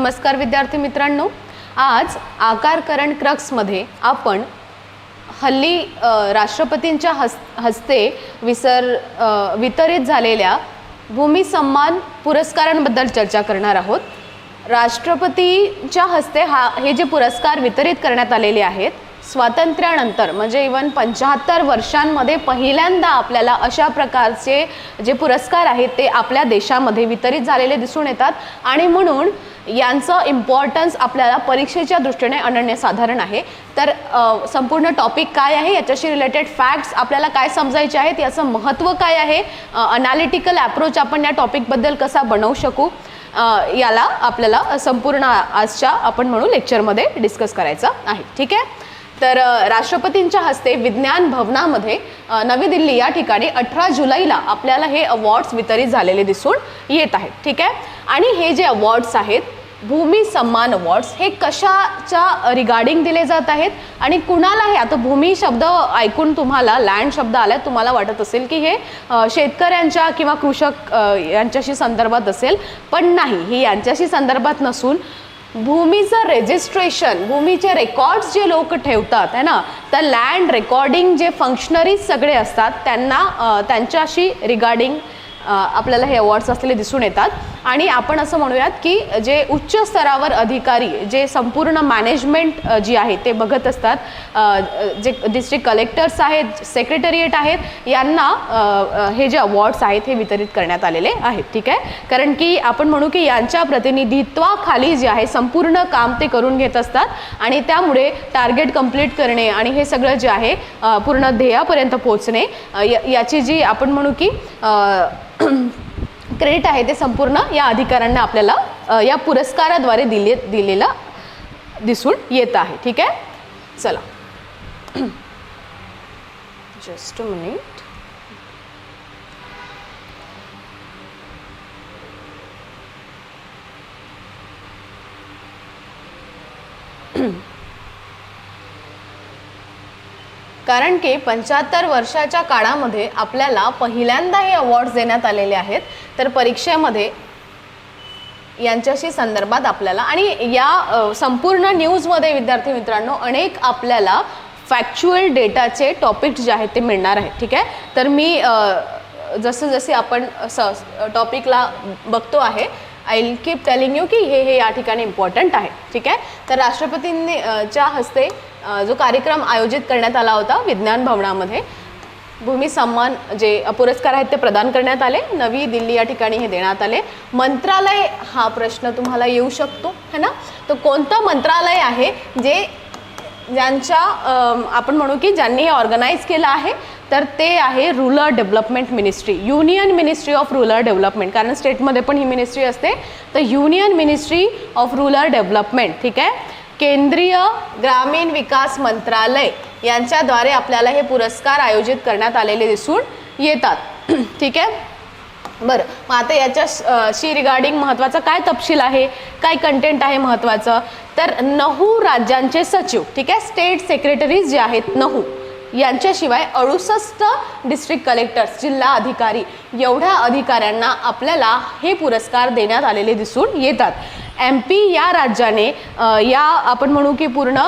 नमस्कार विद्यार्थी मित्रांनो, आज आकार करण क्रक्समध्ये आपण हल्ली राष्ट्रपतींच्या हस्ते वितरित झालेल्या भूमी सन्मान पुरस्कारांबद्दल चर्चा करणार आहोत। राष्ट्रपतींच्या हस्ते हे जे पुरस्कार वितरित करण्यात आलेले आहेत, स्वातंत्र्यानंतर म्हणजे इवन 75 वर्षांमध्ये पहिल्यांदा आपल्याला अशा प्रकारचे जे पुरस्कार आहेत ते आपल्या देशामध्ये वितरित झालेले दिसून येतात आणि म्हणून यांचं इम्पॉर्टन्स आपल्याला परीक्षेच्या दृष्टीने अनन्यसाधारण आहे। तर संपूर्ण टॉपिक काय आहे, याच्याशी रिलेटेड फॅक्ट्स आपल्याला काय समजायचे आहेत, याचं महत्त्व काय आहे, अनालिटिकल अप्रोच आपण या टॉपिकबद्दल कसा बनवू शकू, याला आपल्याला संपूर्ण आजच्या आपण म्हणू लेक्चरमध्ये डिस्कस करायचं आहे। ठीक आहे, तर राष्ट्रपतींच्या हस्ते विज्ञान भवनामध्ये नवी दिल्ली या ठिकाणी 18 जुलैला आपल्याला हे अवॉर्ड्स वितरित झालेले दिसून येत आहेत। ठीक आहे, आणि हे जे अवॉर्ड्स आहेत भूमी सन्मान अवॉर्ड्स हे कशाच्या रिगार्डिंग दिले जात आहेत आणि कुणाला हे, आता भूमी शब्द ऐकून तुम्हाला लँड शब्द आला, तुम्हाला वाटत असेल की हे शेतकऱ्यांच्या किंवा कृषक यांच्याशी संदर्भात असेल, पण नाही, ही यांच्याशी संदर्भात नसून भूमीचं रजिस्ट्रेशन, भूमीचे रेकॉर्ड्स जे लोक ठेवतात है ना, तर लँड रेकॉर्डिंग जे फंक्शनरीज सगळे असतात त्यांना त्यांच्याशी रिगार्डिंग आपल्याला हे अवॉर्ड्स असलेले दिसून येतात। आणि आपण असं म्हणूयात की जे उच्च स्तरावर अधिकारी जे संपूर्ण मॅनेजमेंट जी आहे ते बघत असतात, जे डिस्ट्रिक्ट कलेक्टर्स आहेत, सेक्रेटरिएट आहेत, यांना हे जे अवॉर्ड्स आहेत हे वितरित करण्यात आलेले आहेत। ठीक आहे, कारण की आपण म्हणू की यांच्या प्रतिनिधित्वाखाली जे आहे संपूर्ण काम ते करून घेत असतात आणि त्यामुळे टार्गेट कंप्लीट करणे आणि हे सगळं जे आहे पूर्ण ध्येयापर्यंत पोहोचणे याची जी आपण म्हणू की क्रेडिट आहे ते संपूर्ण या अधिकाऱ्यांना आपल्याला या पुरस्काराद्वारे दिलेला दिसून येत आहे। ठीक आहे, चला जस्ट अ मिनिट। कारण की 75 वर्षाच्या काळामध्ये आपल्याला पहिल्यांदा हे अवॉर्ड्स देण्यात आलेले आहेत, तर परीक्षेमध्ये यांच्याशी संदर्भात आपल्याला आणि या संपूर्ण न्यूजमध्ये विद्यार्थी मित्रांनो अनेक आपल्याला फॅक्च्युअल डेटाचे टॉपिक्स जे आहेत ते मिळणार आहेत। ठीक आहे, तर मी जसे आपण टॉपिकला बघतो आहे, I will keep telling you की हे या ठिकाणी इम्पॉर्टंट आहे। ठीक आहे, तर राष्ट्रपतींच्या हस्ते जो कार्यक्रम आयोजित करण्यात आला होता विज्ञान भवनामध्ये, भूमी सन्मान जे पुरस्कार आहेत ते प्रदान करण्यात आले, नवी दिल्ली या ठिकाणी हे देण्यात आले। मंत्रालय हा प्रश्न तुम्हाला येऊ शकतो है ना, तर कोणतं मंत्रालय आहे ज्यांच्या आपण म्हणू की ज्यांनी हे ऑर्गनाईज केलं आहे, तर ते आहे rural development ministry, union ministry of rural development, कारण स्टेटमध्ये पण ही मिनिस्ट्री असते, तर union ministry of rural development. ठीक आहे, केंद्रीय ग्रामीण विकास मंत्रालय यांच्याद्वारे आपल्याला हे पुरस्कार आयोजित करण्यात आलेले दिसून येतात। ठीक आहे, बरं, मग आता याच्याशी रिगार्डिंग महत्त्वाचा काय तपशील आहे, काय कंटेंट आहे महत्त्वाचं, तर 9 राज्यांचे सचिव, ठीक आहे, स्टेट सेक्रेटरीज जे आहेत 9, यांच्याशिवाय 68 डिस्ट्रिक्ट कलेक्टर्स, जिल्हा अधिकारी, एवढ्या अधिकाऱ्यांना आपल्याला हे पुरस्कार देण्यात आलेले दिसून येतात। MP या राज्याने या आपण म्हणू की पूर्ण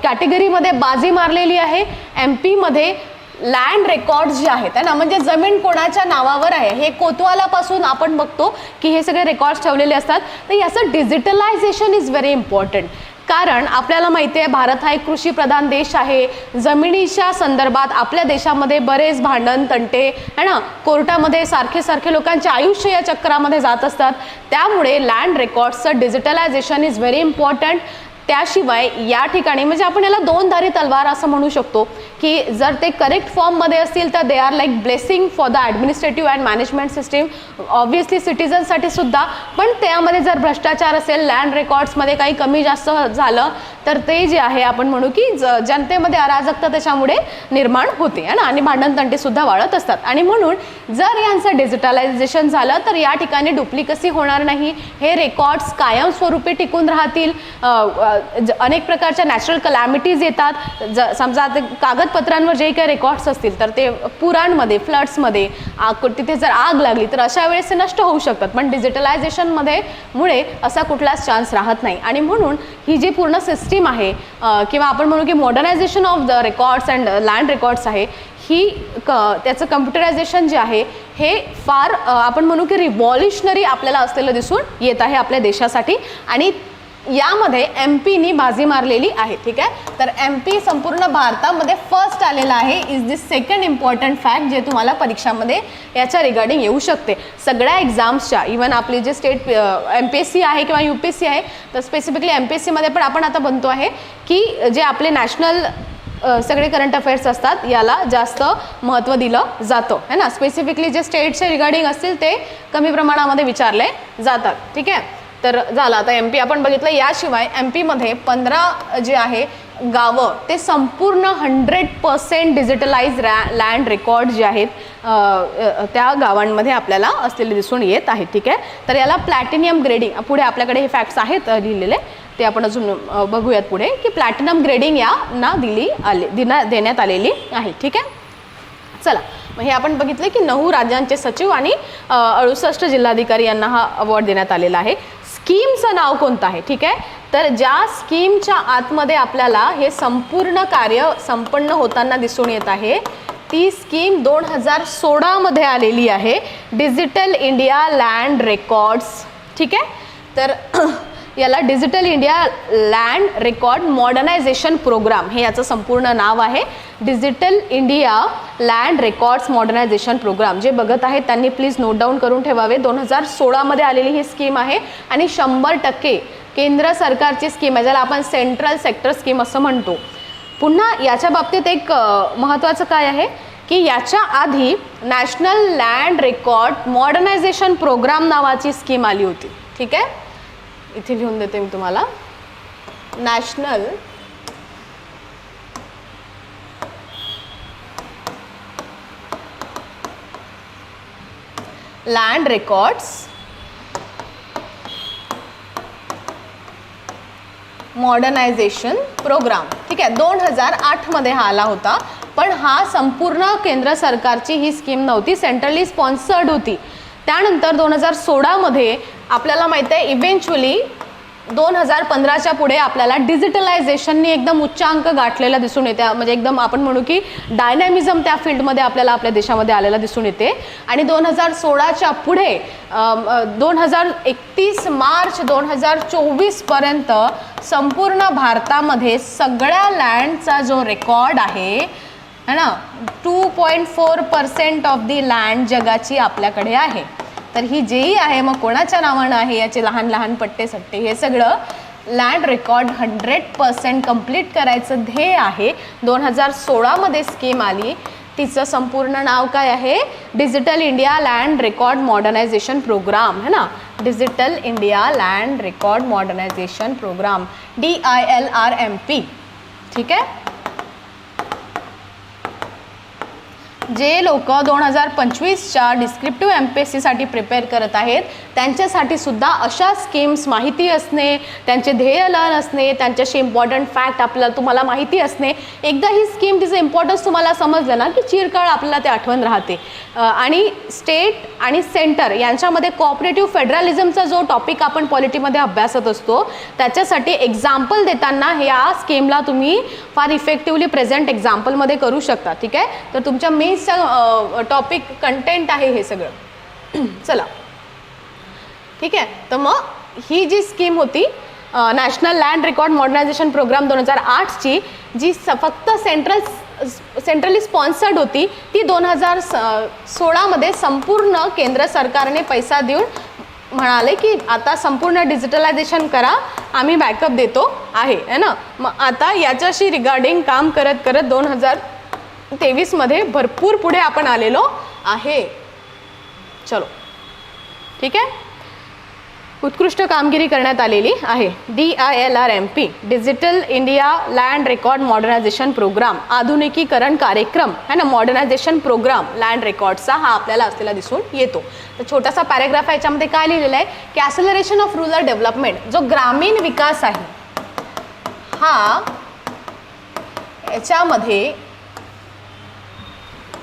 कॅटेगरीमध्ये बाजी मारलेली आहे। MP मध्ये लँड रेकॉर्ड्स जे आहेत ना, म्हणजे जमीन कोणाच्या नावावर आहे हे कोतवालापासून आपण बघतो की हे सगळे रेकॉर्ड्स ठेवलेले असतात, तर याचं डिजिटलायझेशन इज व्हेरी इम्पॉर्टंट। कारण आपल्याला माहिती आहे भारत हा एक कृषीप्रधान देश आहे, जमिनीच्या संदर्भात आपल्या देशामध्ये बरेच भांडण तंटे है ना, कोर्टामध्ये सारखे लोकांचे आयुष्य या चक्रामध्ये जात असतात, त्यामुळे लँड रेकॉर्ड्सचं डिजिटलायझेशन इज व्हेरी इम्पॉर्टंट। त्याशिवाय या ठिकाणी म्हणजे आपण याला 2 धारी तलवार असं म्हणू शकतो की जर ते करेक्ट फॉर्ममध्ये असतील तर they are like blessing for the administrative and management system, obviously सिटिझनसाठी सुद्धा, पण त्यामध्ये जर भ्रष्टाचार असेल, लँड रेकॉर्ड्समध्ये काही कमी जास्त झालं तर ते जे आहे आपण म्हणू की जनतेमध्ये अराजकता त्याच्यामुळे निर्माण होते है ना, आणि भांडणतंटे सुद्धा वाढत असतात। आणि म्हणून जर यांचं डिजिटलायझेशन झालं तर या ठिकाणी डुप्लिकसी होणार नाही, हे रेकॉर्ड्स कायमस्वरूपी टिकून राहतील, अनेक प्रकारच्या नॅचरल कलॅमिटीज येतात. समजा आता कागदपत्रांवर जे काही रेकॉर्ड्स असतील तर ते पुरांमध्ये, फ्लड्समध्ये, तिथे जर आग लागली तर अशा वेळेस ते नष्ट होऊ शकतात. पण डिजिटलायझेशनमध्ये मुळे असा कुठलाच चान्स राहत नाही. आणि म्हणून ही जी पूर्ण सिस्टीम आहे किंवा आपण म्हणू की modernisation of the records and land records आहे, ही त्याचं कम्प्युटरायझेशन जे आहे हे फार आपण म्हणू की रिव्हॉल्युशनरी आपल्याला असलेलं दिसून येत आहे आपल्या देशासाठी. आणि यामध्ये MP बाजी मारलेली आहे. ठीक आहे, तर MP संपूर्ण भारतामध्ये फर्स्ट आलेला आहे. Is this second important fact जे तुम्हाला परीक्षामध्ये याच्या रिगार्डिंग येऊ शकते. सगळ्या एक्झाम्सच्या, इवन आपली जे स्टेट MPSC आहे किंवा UPSC आहे, तर स्पेसिफिकली MPSCमध्ये पण आपण आता बनतो आहे की जे आपले नॅशनल सगळे करंट अफेअर्स असतात याला जास्त महत्त्व दिलं जातं है ना. स्पेसिफिकली जे स्टेटचे रिगार्डिंग असतील ते कमी प्रमाणामध्ये विचारले जातात. ठीक आहे, तर झालं आता MP आपण बघितलं. याशिवाय MPमध्ये 15 जे आहे गावं ते संपूर्ण 100% डिजिटलाइज लँड रेकॉर्ड जे आहेत त्या गावांमध्ये आपल्याला असलेले दिसून येत आहेत. ठीक आहे, तर याला प्लॅटिनियम ग्रेडिंग, पुढे आपल्याकडे हे फॅक्ट्स आहेत लिहिलेले, ते आपण अजून बघूयात पुढे की प्लॅटिनम ग्रेडिंग यांना देण्यात आलेली आहे. ठीक आहे, चला मग हे आपण बघितलं की 9 राज्यांचे सचिव आणि 68 जिल्हाधिकारी यांना हा अवॉर्ड देण्यात आलेला आहे. स्कीमचं नाव कोणतं आहे? ठीक आहे, तर ज्या स्कीमच्या आतमध्ये आपल्याला हे संपूर्ण कार्य संपन्न होताना दिसून येत आहे ती स्कीम 2016 आलेली आहे, डिजिटल इंडिया लँड रेकॉर्ड्स. ठीक आहे, तर याला digital India land record modernisation programme हे याचं संपूर्ण नाव आहे. Digital India land records modernisation programme. जे बघत आहेत त्यांनी प्लीज नोट डाऊन करून ठेवावे. 2016 आलेली ही स्कीम आहे आणि 100% केंद्र सरकारची स्कीम आहे, ज्याला आपण सेंट्रल सेक्टर स्कीम असं म्हणतो. पुन्हा याच्या बाबतीत एक महत्त्वाचं काय आहे की याच्या आधी national land record modernisation programme नावाची स्कीम आली होती. ठीक आहे, इथे लिहून देते मी तुम्हाला. National land records modernisation programme. ठीक आहे, 2008 हा आला होता, पण हा संपूर्ण केंद्र सरकारची ही स्कीम नव्हती, सेंट्रली स्पॉन्सर्ड होती. त्यानंतर 2016 आपल्याला माहिती आहे इव्हेंच्युअली 2015च्या पुढे आपल्याला डिजिटलायझेशननी एकदम उच्चांक गाठलेला दिसून येते. म्हणजे एकदम आपण म्हणू की डायनॅमिझम त्या फील्डमध्ये आपल्याला आपल्या देशामध्ये आलेला दिसून येते. आणि 2016च्या पुढे 2031 मार्च 2024 पर्यंत संपूर्ण भारतामध्ये सगळ्या लँडचा जो रेकॉर्ड आहे ना, 2.4% ऑफ दी लँड जगाची आपल्याकडे आहे. तर ही जेही आहे मग कोणाच्या नावानं आहे याचे लहान लहान पट्टे सट्टे हे सगळं लँड रेकॉर्ड 100% कंप्लीट करायचं ध्येय आहे. 2016 स्कीम आली, तिचं संपूर्ण नाव काय आहे? Digital India land record modernisation programme है ना. Digital India land record modernisation programme DILRMP. ठीक आहे, जे लोक 2025च्या डिस्क्रिप्टिव्ह MPSCसाठी प्रिपेअर करत आहेत त्यांच्यासाठी सुद्धा अशा स्कीम्स माहिती असणे, त्यांचे ध्येय लर्न असणे, त्यांच्याशी इम्पॉर्टंट फॅक्ट आपल्याला तुम्हाला माहिती असणे. एकदा ही स्कीम तिचं इम्पॉर्टन्स तुम्हाला समजलं ना की चिरकाळ आपल्याला ते आठवण राहते. आणि स्टेट आणि सेंटर यांच्यामध्ये कोऑपरेटिव्ह फेडरलिझमचा जो टॉपिक आपण पॉलिटीमध्ये अभ्यासत असतो त्याच्यासाठी एक्झाम्पल देताना ह्या स्कीमला तुम्ही फार इफेक्टिव्हली प्रेझेंट एक्झाम्पलमध्ये करू शकता. ठीक आहे, तर तुमच्या मेन्सचा टॉपिक कंटेंट आहे हे सगळं. चला ठीक आहे, तर मग ही जी स्कीम होती national land record modernisation program 2008ची, जी फक्त सेंट्रली स्पॉन्सर्ड होती, ती 2016 संपूर्ण केंद्र सरकारने पैसा देऊन म्हणाले की आता संपूर्ण डिजिटलायझेशन करा, आम्ही बॅकअप देतो आहे ना. मग आता याच्याशी रिगार्डिंग काम करत करत 2023 भरपूर पुढे आपण आलेलो आहे. चलो ठीक आहे, उत्कृष्ट कामगिरी करण्यात आलेली आहे. DILRMP digital India land record modernisation programme, आधुनिकीकरण कार्यक्रम है ना, मॉडर्नायझेशन प्रोग्राम लँड रेकॉर्डचा हा आपल्याला असलेला दिसून येतो. तर छोटासा पॅराग्राफ आहे, याच्यामध्ये काय लिहिलेलं आहे की ॲक्सेलरेशन ऑफ रुरल डेव्हलपमेंट, जो ग्रामीण विकास आहे याच्यामध्ये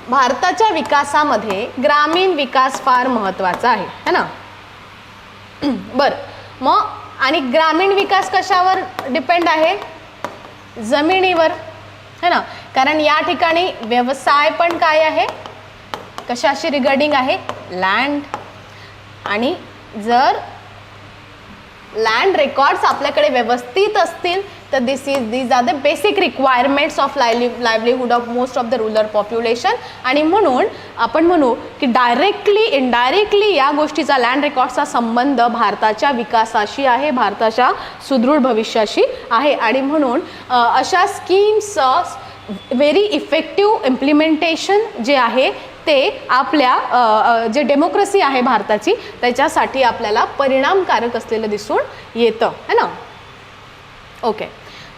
भारताच्या विकासामध्ये ग्रामीण विकास फार महत्त्वाचा आहे, है ना. बरं, मग आणि ग्रामीण विकास कशावर डिपेंड आहे? जमिनीवर, है ना. कारण या ठिकाणी व्यवसाय पण काय आहे? कशाशी रिगार्डिंग आहे? लँड. आणि जर लँड रेकॉर्ड्स आपल्याकडे व्यवस्थित असतील तर these are the basic requirements of livelihood of most of the rural population. आणि म्हणून आपण म्हणू की डायरेक्टली इनडायरेक्टली या गोष्टीचा, लँड रेकॉर्ड्सचा संबंध भारताच्या विकासाशी आहे, भारताच्या सुदृढ भविष्याशी आहे. आणि म्हणून अशा स्कीम्स व्हेरी इफेक्टिव्ह इम्प्लिमेंटेशन जे आहे ते आपल्या जे डेमोक्रेसी आहे भारताची त्याच्यासाठी आपल्याला परिणामकारक असलेलं दिसून येतं, है ना. ओके,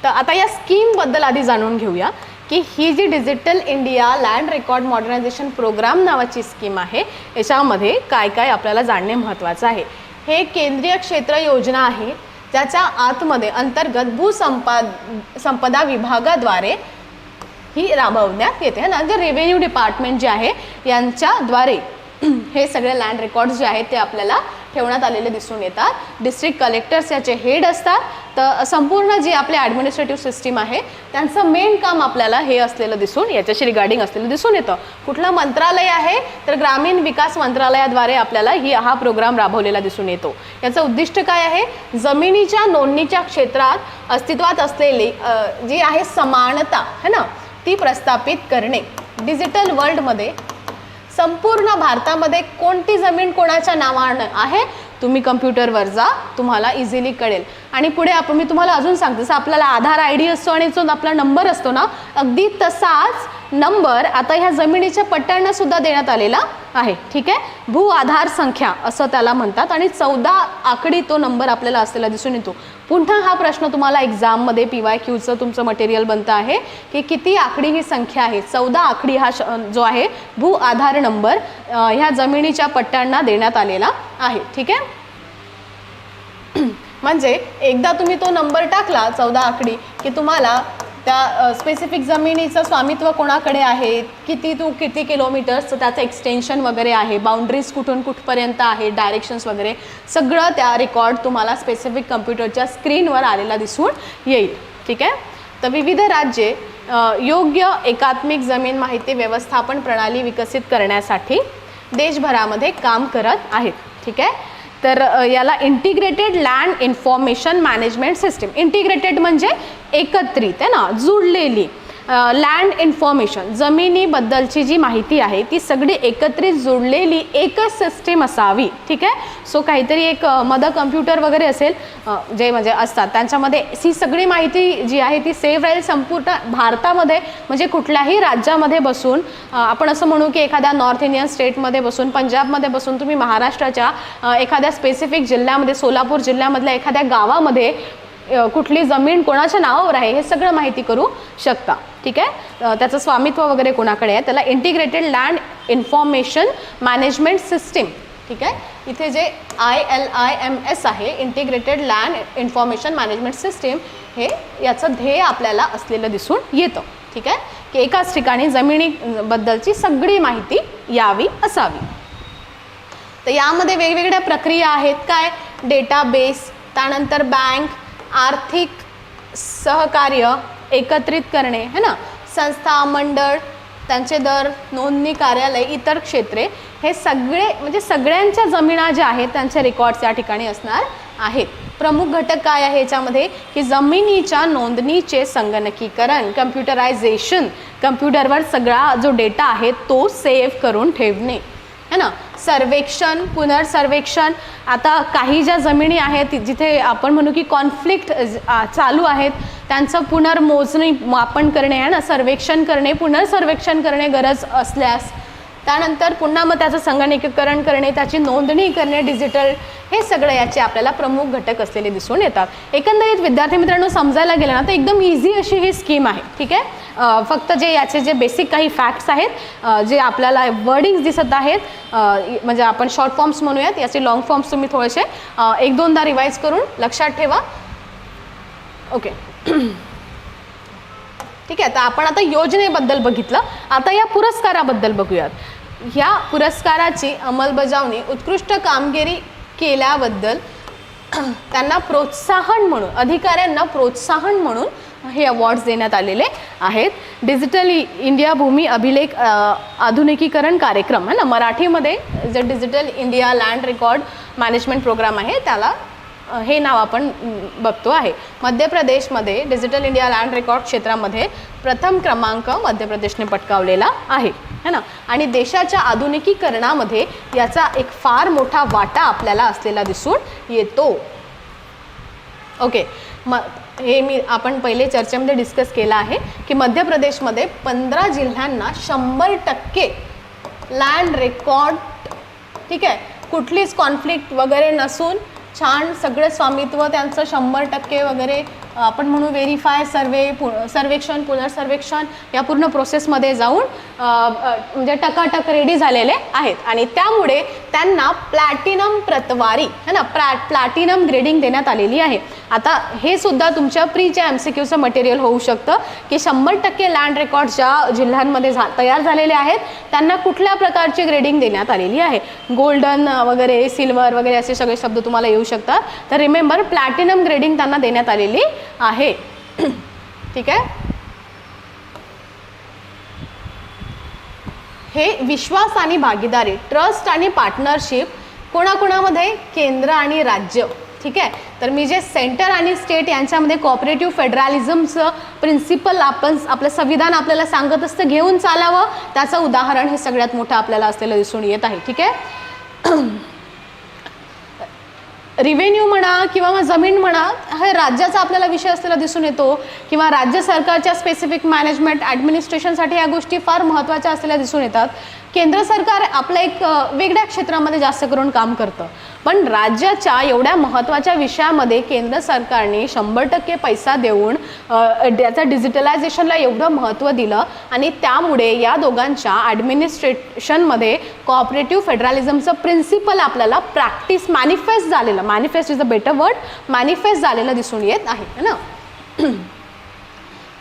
तर आता या स्कीमबद्दल आधी जाणून घेऊया की ही जी digital India land record modernisation programme नावाची स्कीम आहे याच्यामध्ये काय काय आपल्याला जाणणे महत्त्वाचं आहे. हे केंद्रीय क्षेत्र योजना आहे ज्याच्या आतमध्ये अंतर्गत भूसंपदा विभागाद्वारे ही राबवण्यात येते, है ना. जे रेव्हेन्यू डिपार्टमेंट जे आहे यांच्याद्वारे हे सगळे लँड रेकॉर्ड्स जे आहेत ते आपल्याला ठेवण्यात आलेले दिसून येतात. डिस्ट्रिक्ट कलेक्टर्स याचे हेड असतात. तर संपूर्ण जी आपली ॲडमिनिस्ट्रेटिव्ह सिस्टीम आहे त्यांचं मेन काम आपल्याला हे असलेलं दिसून, याच्याशी रिगार्डिंग असलेलं दिसून येतं. कुठलं मंत्रालय आहे तर ग्रामीण विकास मंत्रालयाद्वारे आपल्याला हा प्रोग्राम राबवलेला दिसून येतो. याचं उद्दिष्ट काय आहे? जमिनीच्या नोंदणीच्या क्षेत्रात अस्तित्वात असलेली जी आहे समानता, है ना, ती प्रस्थापित करणे. डिजिटल वर्ल्डमध्ये संपूर्ण भारतामध्ये कोणती जमीन कोणाच्या नावानं आहे तुम्ही कम्प्युटरवर जा, तुम्हाला इझिली कळेल. आणि पुढे मी तुम्हाला अजून सांगते, जसं आपल्याला आधार ID असतो आणि जो आपला नंबर असतो ना, अगदी तसाच नंबर आता ह्या जमिनीच्या पट्ट्यांना सुद्धा देण्यात आलेला आहे. ठीक आहे, भू आधार संख्या असं त्याला म्हणतात आणि 14 आकडी तो नंबर आपल्याला असलेला दिसून येतो. पुन्हा हा प्रश्न तुम्हाला एक्झाममध्ये PYQचं तुमचं मटेरियल बनतं आहे की किती आकडी ही संख्या आहे. 14 आकडी हा जो आहे भू आधार नंबर ह्या जमिनीच्या पट्ट्यांना देण्यात आलेला आहे. ठीक आहे, म्हणजे एकदा तुम्ही तो नंबर टाकला 14 आकडी की तुम्हाला त्या स्पेसिफिक जमिनीचं स्वामित्व कोणाकडे आहे, किती किलोमीटर्सचं त्याचं एक्सटेन्शन वगैरे आहे, बाउंड्रीज कुठून कुठपर्यंत आहे, डायरेक्शन्स वगैरे सगळं त्या रेकॉर्ड तुम्हाला स्पेसिफिक कम्प्युटरच्या स्क्रीनवर आलेला दिसून येईल. ठीक आहे, तर विविध राज्ये योग्य एकात्मिक जमीन माहिती व्यवस्थापन प्रणाली विकसित करण्यासाठी देशभरामध्ये काम करत आहेत. ठीक आहे, तर याला integrated land information management system. Integrated म्हणजे एकत्रित, आहे ना, जुळलेली. लँड इन्फॉर्मेशन, जमिनीबद्दलची जी माहिती आहे ती सगळी एकत्रित जुळलेली एकच सिस्टीम असावी. ठीक आहे, सो काहीतरी एक मदर कम्प्युटर वगैरे असेल जे म्हणजे असतात त्यांच्यामध्ये ही सगळी माहिती जी आहे ती सेव्ह राहील संपूर्ण भारतामध्ये. म्हणजे कुठल्याही राज्यामध्ये बसून आपण असं म्हणू की एखाद्या नॉर्थ इंडियन स्टेटमध्ये बसून, पंजाबमध्ये बसून तुम्ही महाराष्ट्राच्या एखाद्या स्पेसिफिक जिल्ह्यामध्ये, सोलापूर जिल्ह्यामधल्या एखाद्या गावामध्ये कुठली जमीन कोणाच्या नावावर आहे हे सगळं माहिती करू शकता. ठीक आहे, त्याचं स्वामित्व वगैरे कोणाकडे आहे त्याला integrated land information management system. ठीक आहे, इथे जे ILIMS आहे integrated land information management system, हे याचं ध्येय आपल्याला असलेलं दिसून येतं. ठीक आहे, की एकाच ठिकाणी जमिनीबद्दलची सगळी माहिती यावी असावी. तर यामध्ये वेगवेगळ्या प्रक्रिया आहेत. काय? डेटाबेस, त्यानंतर बँक, आर्थिक सहकार्य एकत्रित करणे, है ना, संस्था मंडळ, त्यांचे दर, नोंदणी कार्यालय, इतर क्षेत्रे, हे सगळे म्हणजे सगळ्यांच्या जमिना ज्या आहेत त्यांचे रेकॉर्ड्स या ठिकाणी असणार आहेत. प्रमुख घटक काय आहे याच्यामध्ये की जमिनीच्या नोंदणीचे संगणकीकरण, कम्प्युटरायझेशन, कम्प्युटरवर सगळा जो डेटा आहे तो सेव्ह करून ठेवणे, है ना. सर्वेक्षण, पुनर्सर्वेक्षण. आता काही ज्या जमिनी आहेत जिथे आपण म्हणू की कॉन्फ्लिक्ट चालू आहेत त्यांचं पुनर्मोजणी मापन करणे, आहे ना, सर्वेक्षण करणे, पुनर्सर्वेक्षण करणे गरज असल्यास. त्यानंतर पुन्हा मग त्याचं संगणकीकरण करणे, त्याची नोंदणी करणे डिजिटल, हे सगळं याचे आपल्याला प्रमुख घटक असलेले दिसून येतात. एकंदरीत विद्यार्थी मित्रांनो समजायला गेलं ना तर एकदम इझी अशी ही स्कीम आहे. ठीक आहे, फक्त जे याचे जे बेसिक काही फॅक्ट्स आहेत, जे आपल्याला वर्डिंग्स दिसत आहेत, म्हणजे आपण शॉर्ट फॉर्म्स म्हणूयात, याचे लॉंग फॉर्म्स तुम्ही थोडेसे 1-2दा रिवाईज करून लक्षात ठेवा. ओके, ठीक आहे, तर आपण आता योजनेबद्दल बघितलं, आता या पुरस्काराबद्दल बघूयात. ह्या पुरस्काराची अंमलबजावणी उत्कृष्ट कामगिरी केल्याबद्दल त्यांना प्रोत्साहन म्हणून, अधिकाऱ्यांना प्रोत्साहन म्हणून हे अवॉर्ड्स देण्यात आलेले आहेत. डिजिटल इंडिया भूमी अभिलेख आधुनिकीकरण कार्यक्रम आहे ना, मराठीमध्ये जे digital India land record management programme आहे त्याला हे नाव आपण बघतो आहे. मध्य प्रदेशमध्ये डिजिटल इंडिया लँड रेकॉर्ड क्षेत्रामध्ये प्रथम क्रमांक मध्य प्रदेशने पटकावलेला आहे है ना, आणि देशाच्या आधुनिकीकरणामध्ये याचा एक फार मोठा वाटा आपल्याला असलेला दिसून येतो. ओके, हे आपण पहिले चर्चेमध्ये डिस्कस केलं आहे की मध्य प्रदेशमध्ये 15 जिल्ह्यांना 100% लँड रेकॉर्ड, ठीक आहे, कुठलीच कॉन्फ्लिक्ट वगैरे नसून छान सगळं स्वामित्व त्यांचं 100% वगैरे आपण म्हणू व्हेरीफाय, सर्वेक्षण, पुनर्सर्वेक्षण या पूर्ण प्रोसेसमध्ये जाऊन म्हणजे टकाटक रेडी झालेले आहेत. आणि त्यामुळे त्यांना प्लॅटिनम प्रतवारी है ना, प्लॅटिनम ग्रेडिंग देण्यात आलेली आहे. आता हे सुद्धा तुमच्या प्रीच्या MCQचं मटेरियल होऊ शकतं की 100% लँड रेकॉर्ड ज्या जिल्ह्यांमध्ये तयार झालेले आहेत त्यांना कुठल्या प्रकारची ग्रेडिंग देण्यात आलेली आहे. गोल्डन वगैरे, सिल्वर वगैरे असे सगळे शब्द तुम्हाला येऊ शकतात. तर रिमेंबर, प्लॅटिनम ग्रेडिंग त्यांना देण्यात आलेली आहे. ठीक आहे, हे विश्वास आणि भागीदारी, ट्रस्ट आणि पार्टनरशिप कोणाकोणामध्ये, केंद्र आणि राज्य. ठीक आहे, तर मी जे सेंटर आणि स्टेट यांच्यामध्ये कोऑपरेटिव्ह फेडरलिझमचं प्रिन्सिपल आपलं संविधान आपल्याला सांगत असतं घेऊन चालावं, त्याचं उदाहरण हे सगळ्यात मोठं आपल्याला असलेलं दिसून येत आहे. ठीक आहे, रिव्हेन्यू म्हणा किंवा मग जमीन म्हणा, हे राज्याचा आपल्याला विषय असलेला दिसून येतो किंवा राज्य सरकारच्या स्पेसिफिक मॅनेजमेंट ॲडमिनिस्ट्रेशनसाठी या गोष्टी फार महत्त्वाच्या असलेल्या दिसून येतात. केंद्र सरकार आपलं एक वेगळ्या क्षेत्रामध्ये जास्त करून काम करतं, पण राज्याच्या एवढ्या महत्त्वाच्या विषयामध्ये केंद्र सरकारने 100% पैसा देऊन त्याचा डिजिटलायझेशनला एवढं महत्त्व दिलं आणि त्यामुळे या दोघांच्या ॲडमिनिस्ट्रेशनमध्ये कोऑपरेटिव्ह फेडरलिझमचं प्रिन्सिपल आपल्याला प्रॅक्टिस मॅनिफेस्ट झालेलं, manifest is a better word, manifest झालेलं दिसून येत आहे ना.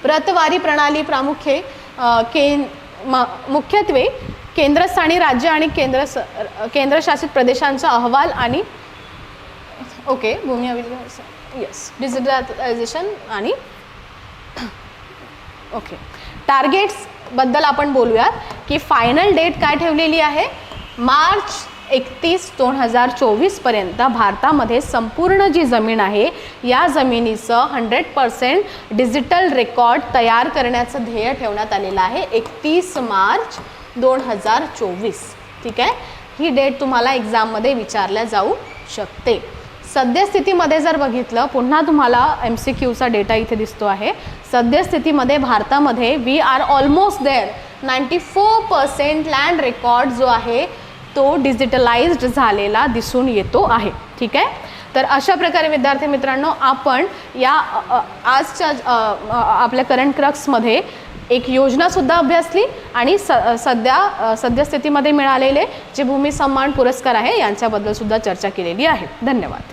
प्रतवारी प्रणाली मुख्यत्वे केंद्रस्थानी राज्य आणि केंद्रशासित प्रदेशांचा अहवाल आणि ओके भूमी अभिलेख, यस, डिजिटलायझेशन आणि ओके टार्गेट्स बद्दल आपण बोलूयात की फायनल डेट काय ठेवलेली आहे, मार्च 31, 2024 पर्यंत भारतामध्ये संपूर्ण जी जमीन आहे या जमिनीचं 100% डिजिटल रेकॉर्ड तयार करण्याचं ध्येय ठेवण्यात आलेलं आहे. 31 मार्च 2024. ठीक आहे, ही डेट तुम्हाला एक्झाममध्ये विचारल्या जाऊ शकते. सद्यस्थितीमध्ये जर बघितलं, पुन्हा तुम्हाला MCQचा डेटा इथे दिसतो आहे. सद्यस्थितीमध्ये भारतामध्ये we are almost there, 94% land record जो आहे तो डिजिटलाइज्ड झालेला दिसून येतो आहे. ठीक आहे, तर अशा प्रकारे विद्यार्थी मित्रांनो आपण या आजच्या आपल्या करंट क्रक्समध्ये एक योजनासुद्धा अभ्यासली आणि सद्यस्थितीमध्ये मिळालेले जे भूमी सन्मान पुरस्कार आहे यांच्याबद्दल सुद्धा चर्चा केलेली आहे. धन्यवाद.